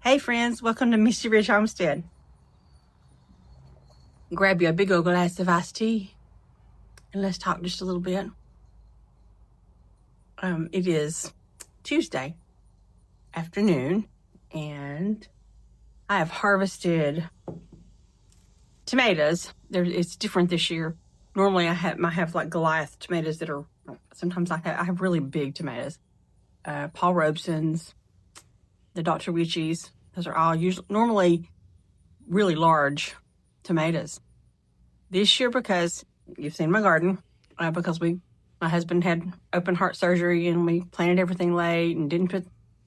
Hey friends, welcome to Misty Ridge Homestead. Grab you a big old glass of iced tea and let's talk just a little bit. It is Tuesday afternoon and I have harvested tomatoes. It's different this year. Normally I have like Goliath tomatoes that are, sometimes I have really big tomatoes. Paul Robeson's, the Dr. Witchies, those are all normally really large tomatoes. This year, because you've seen my garden, because my husband had open heart surgery and we planted everything late and didn't put,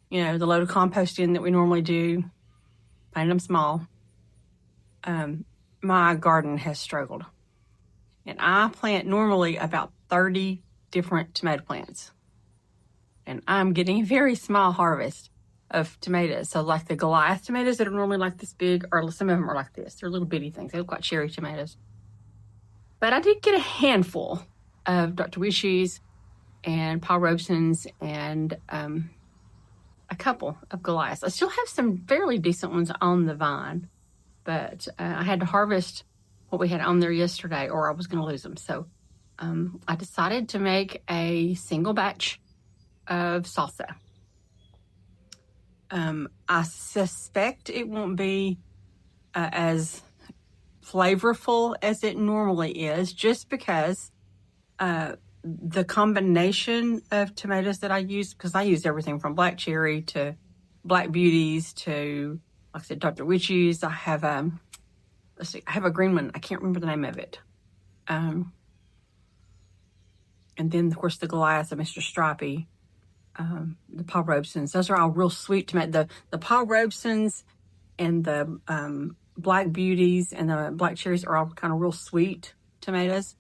the load of compost in that we normally do, planted them small. My garden has struggled. And I plant normally about 30 different tomato plants. And I'm getting a very small harvest of tomatoes. So like the Goliath tomatoes that are normally like this big, or some of them are like this. They're little bitty things. They look like cherry tomatoes. But I did get a handful of Dr. Wishies and Paul Robeson's and a couple of Goliaths. I still have some fairly decent ones on the vine, but I had to harvest what we had on there yesterday or I was going to lose them. So I decided to make a single batch of salsa. I suspect it won't be as flavorful as it normally is, just because the combination of tomatoes that I use, because I use everything from black cherry to black beauties to, like I said, Dr. Witchies. I have I have a green one. I can't remember the name of it. And then of course the Goliath of Mr. Stripey. The Paul Robeson's, those are all real sweet tomatoes. The Paul Robeson's and the black beauties and the black cherries are all kind of real sweet tomatoes,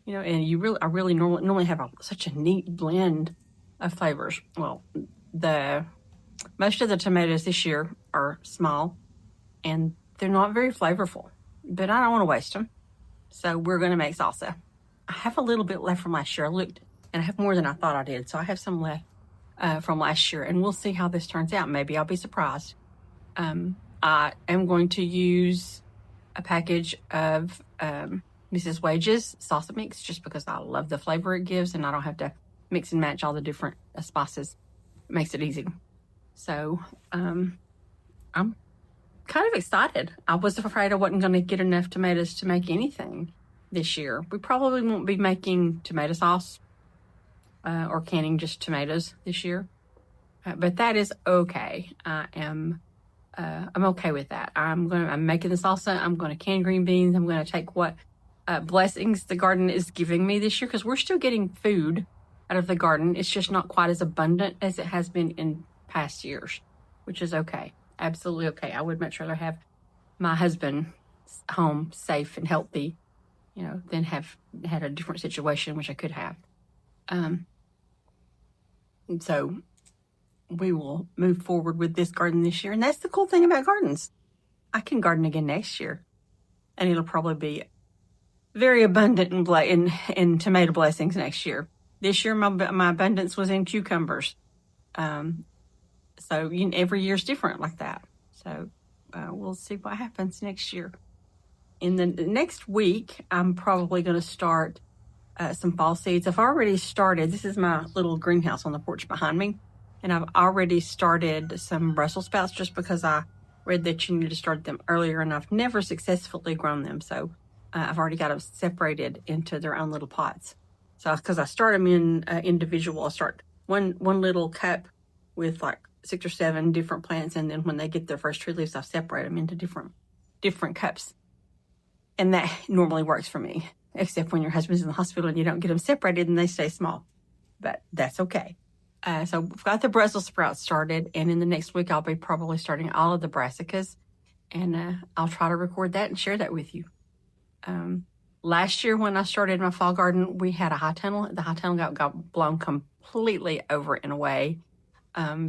and I really normally have such a neat blend of flavors. Well, most of the tomatoes this year are small and they're not very flavorful, but I don't want to waste them. So we're going to make salsa. I have a little bit left from last year. I looked and I have more than I thought I did. So I have some left from last year, and we'll see how this turns out. Maybe I'll be surprised. I am going to use a package of Mrs. Wage's salsa mix just because I love the flavor it gives, and I don't have to mix and match all the different spices. It makes it easy. So I'm kind of excited. I was afraid I wasn't going to get enough tomatoes to make anything this year. We probably won't be making tomato sauce or canning just tomatoes this year, but that is okay. I'm okay with that. I'm making the salsa. I'm going to can green beans. I'm going to take what blessings the garden is giving me this year, because we're still getting food out of the garden. It's just not quite as abundant as it has been in past years, which is okay. Absolutely okay. I would much rather have my husband home safe and healthy, than have had a different situation, which I could have. So we will move forward with this garden this year. And that's the cool thing about gardens. I can garden again next year, and it'll probably be very abundant in tomato blessings next year. This year, my abundance was in cucumbers. So every year's different like that. So we'll see what happens next year. In the next week, I'm probably going to start some fall seeds. I've already started. This is my little greenhouse on the porch behind me. And I've already started some Brussels sprouts just because I read that you need to start them earlier, and I've never successfully grown them. So I've already got them separated into their own little pots. So because I start them in individual, I start one little cup with like 6 or 7 different plants. And then when they get their first tree leaves, I separate them into different cups. And that normally works for me, except when your husband's in the hospital and you don't get them separated and they stay small. But that's okay. So we've got the Brussels sprouts started, and in the next week I'll be probably starting all of the brassicas, and I'll try to record that and share that with you. Last year when I started my fall garden, we had a high tunnel. The high tunnel got blown completely over and away.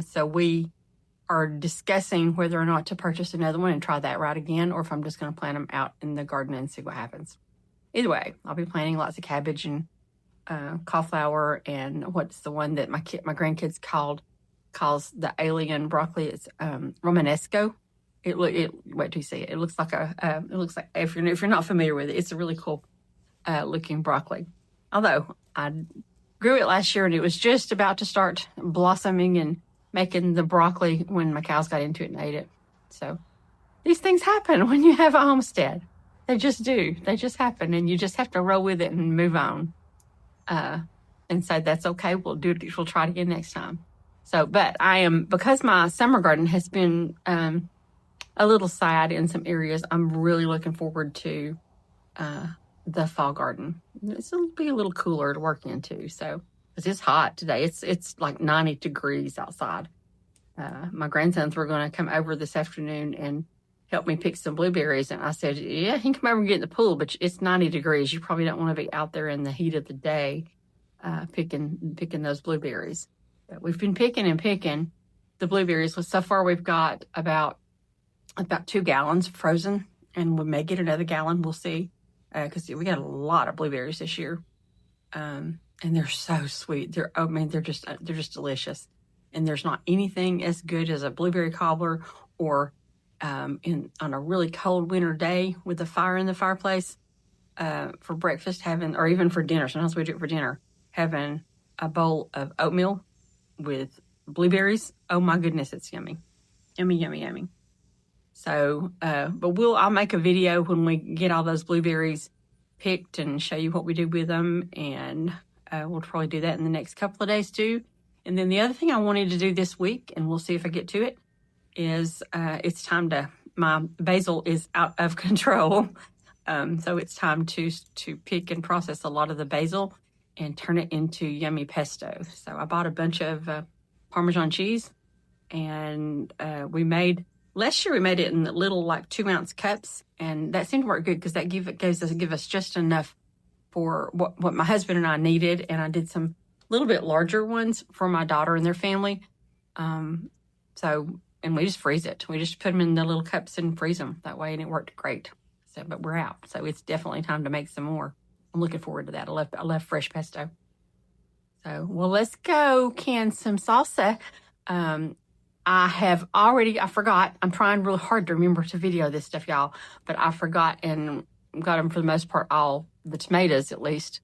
So we are discussing whether or not to purchase another one and try that right again, or if I'm just going to plant them out in the garden and see what happens. Either way, I'll be planting lots of cabbage and cauliflower, and what's the one that my grandkids called calls the alien broccoli. It's Romanesco. Wait till you see it. It looks like if you're not familiar with it, it's a really cool looking broccoli. Although I grew it last year and it was just about to start blossoming and making the broccoli when my cows got into it and ate it. So these things happen when you have a homestead. They just do. They just happen, and you just have to roll with it and move on. And say that's okay. We'll try it again next time. So, but because my summer garden has been a little sad in some areas, I'm really looking forward to the fall garden. It'll be a little cooler to work into. So, because it's hot today. It's like 90 degrees outside. My grandsons were going to come over this afternoon and help me pick some blueberries. And I said, yeah, he can come over and get in the pool, but it's 90 degrees. You probably don't want to be out there in the heat of the day picking those blueberries. But we've been picking the blueberries. So far we've got about 2 gallons frozen, and we may get another gallon. We'll see, because we got a lot of blueberries this year. And they're so sweet. They're just delicious. And there's not anything as good as a blueberry cobbler, or on a really cold winter day with a fire in the fireplace, for breakfast, or even for dinner. Sometimes we do it for dinner, having a bowl of oatmeal with blueberries. Oh my goodness, it's yummy. Yummy, yummy, yummy. So, but I'll make a video when we get all those blueberries picked and show you what we do with them. And we'll probably do that in the next couple of days too. And then the other thing I wanted to do this week, and we'll see if I get to it, is it's time my basil is out of control. So it's time to pick and process a lot of the basil and turn it into yummy pesto. So I bought a bunch of Parmesan cheese, and last year we made it in the little 2-ounce cups, and that seemed to work good because that give us just enough for what my husband and I needed. And I did some little bit larger ones for my daughter and their family. And we just freeze it. We just put them in the little cups and freeze them that way, and it worked great. So, but we're out. So it's definitely time to make some more. I'm looking forward to that. I love fresh pesto. So, well, let's go can some salsa. I forgot. I'm trying really hard to remember to video this stuff, y'all. But I forgot and got them for the most part, all the tomatoes at least.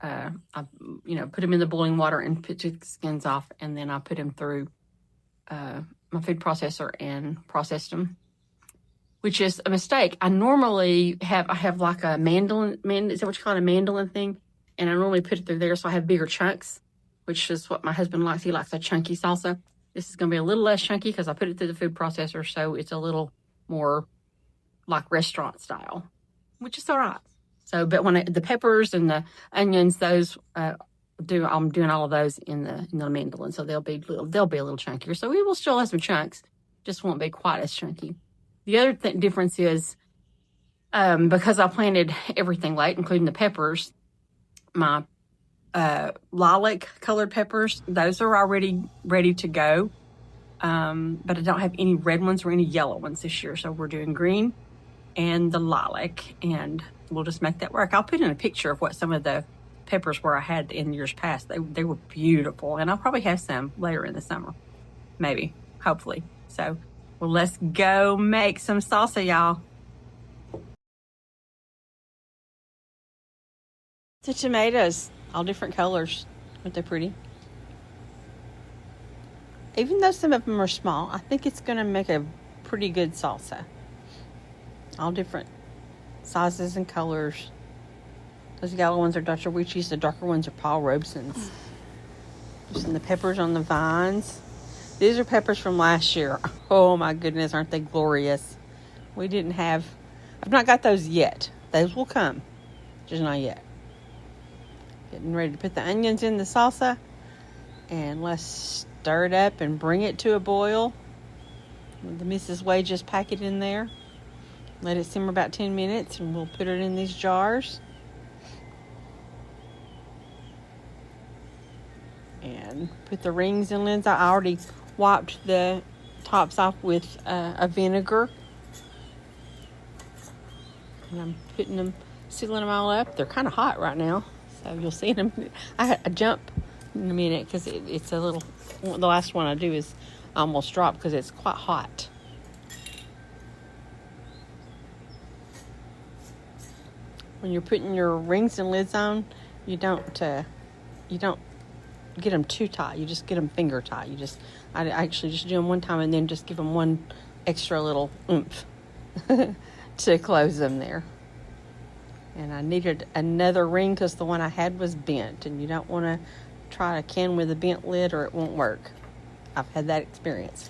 I put them in the boiling water and took the skins off, and then I put them through my food processor and processed them, which is a mistake. I normally have like a mandolin, is that what you call it, a mandolin thing? And I normally put it through there so I have bigger chunks, which is what my husband likes. He likes a chunky salsa. This is going to be a little less chunky because I put it through the food processor, so it's a little more like restaurant style, which is all right. So, but when the peppers and the onions, those I'm doing all of those in the mandolin, so they'll be a little chunkier. So we will still have some chunks, just won't be quite as chunky. The other difference is because I planted everything late, including the peppers, my lilac colored peppers, those are already ready to go. But I don't have any red ones or any yellow ones this year, so we're doing green and the lilac, and we'll just make that work. I'll put in a picture of what some of the peppers were I had in years past. They were beautiful, and I'll probably have some later in the summer, maybe, hopefully. So, well, let's go make some salsa, y'all. The tomatoes, all different colors. Aren't they pretty? Even though some of them are small, I think it's going to make a pretty good salsa. All different sizes and colors. Those yellow ones are Dr. Witchy's. The darker ones are Paul Robeson's. Just the peppers on the vines. These are peppers from last year. Oh my goodness, aren't they glorious? I've not got those yet. Those will come. Just not yet. Getting ready to put the onions in the salsa. And let's stir it up and bring it to a boil. The Mrs. Wade just pack it in there. Let it simmer about 10 minutes, and we'll put it in these jars. And put the rings and lids. I already wiped the tops off with a vinegar. And I'm sealing them all up. They're kind of hot right now, so you'll see them. I jump in a minute because it's a little, the last one I do is almost dropped because it's quite hot. When you're putting your rings and lids on, you don't get them too tight. You just get them finger tight. I actually just do them one time and then just give them one extra little oomph to close them there. And I needed another ring because the one I had was bent, and you don't want to try a can with a bent lid or it won't work. I've had that experience.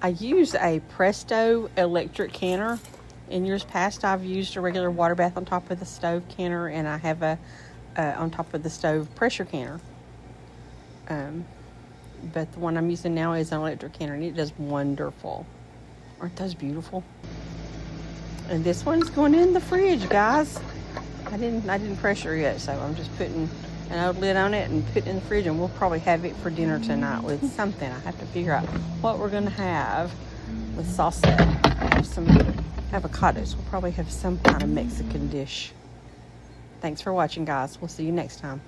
I use a Presto electric canner. In years past, I've used a regular water bath on top of the stove canner, and I have a on top of the stove pressure canner. But the one I'm using now is an electric canner, and it does wonderful. Aren't those beautiful? And this one's going in the fridge, guys. I didn't pressure yet, so I'm just putting an old lid on it and putting it in the fridge, and we'll probably have it for dinner tonight with something. I have to figure out what we're gonna have with salsa. I have some avocados. We'll probably have some kind of Mexican dish. Thanks for watching, guys. We'll see you next time.